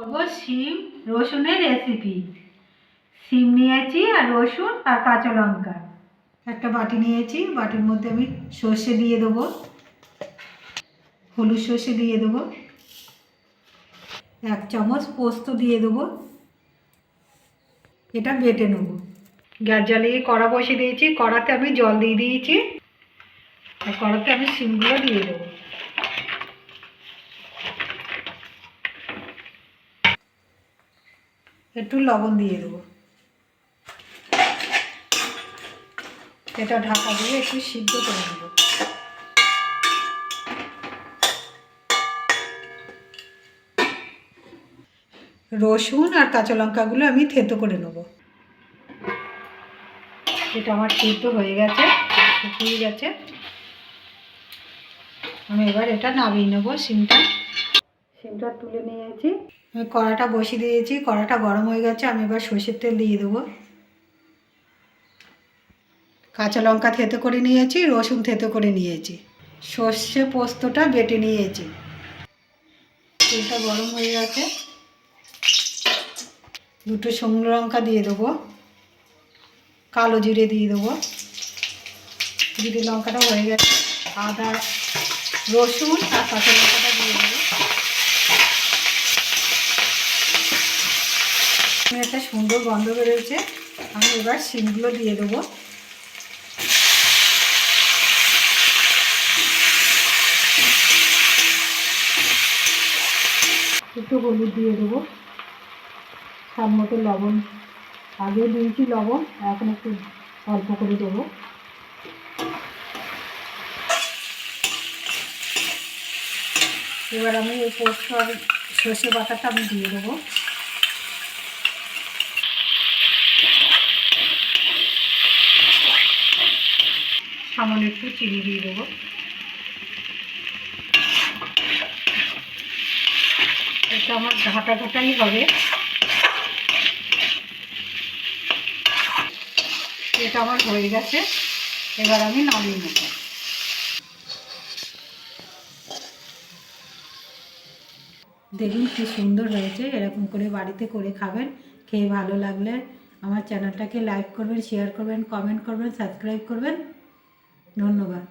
করব শিম রসুনের রেসিপি। শিম নিয়েছি আর রসুন আর কাঁচা লঙ্কা। একটা বাটি নিয়েছি, বাটির মধ্যে আমি সর্ষে দিয়ে দেবো, হলুদ সর্ষে দিয়ে দেবো, 1 চামচ পোস্ত দিয়ে দেবো। এটা বেটে নেব। গ্যাস জ্বালিয়ে কড়া বসিয়ে দিয়েছি, কড়াতে আমি জল দিয়ে দিয়েছি আর কড়াতে আমি শিমগুলো দিয়ে দেবো। একটু লবণ দিয়ে দেবো। এটা ঢাকা দিয়ে একটু সিদ্ধ করে নেব। রসুন আর কাঁচা লঙ্কাগুলো আমি থেতো করে নেব। এটা আমার সিদ্ধ হয়ে গেছে, শুকিয়ে গেছে। আমি এবার এটা নামিয়ে নেব। শিমটা তুলে নিয়েছি, আমি কড়াটা বসিয়ে দিয়েছি, কড়াটা গরম হয়ে গেছে। আমি এবার সরষের তেল দিয়ে দেবো। কাঁচা লঙ্কা থেতো করে নিয়েছি, রসুন থেতো করে নিয়েছি, সর্ষে পোস্তটা বেটে নিয়েছি। তেলটা গরম হয়ে গেছে, 2 শুকনো লঙ্কা দিয়ে দেবো, কালো জিরে দিয়ে দেবো। জিরে লঙ্কাটা হয়ে গেছে, আদা রসুন আর কাঁচা লঙ্কাটা দিয়ে দেবো। একটা সুন্দর গন্ধ বেরোচ্ছে। আমি এবার শিমগুলো দিয়ে দেবো। একটু হলুদ দিয়ে দেবো, স্বাদ মতো লবণ, আগে দিয়েছি লবণ, এখন একটু অল্প করে দেবো। এবার আমি এই পোস্ত আর সর্ষে বাটাটা আমি দিয়ে দেবো। সামান্য একটু চিনি দিয়ে দেবো। এটা আমার ঘাটাই হবে। এটা আমার হয়ে গেছে, এবার আমি নামিয়ে নেব। দেখুন কি সুন্দর হয়েছে। এরকম করে বাড়িতে করে খাবেন। খেয়ে ভালো লাগলে আমার চ্যানেলটাকে লাইক করবেন, শেয়ার করবেন, কমেন্ট করবেন, সাবস্ক্রাইব করবেন। ধন্যবাদ।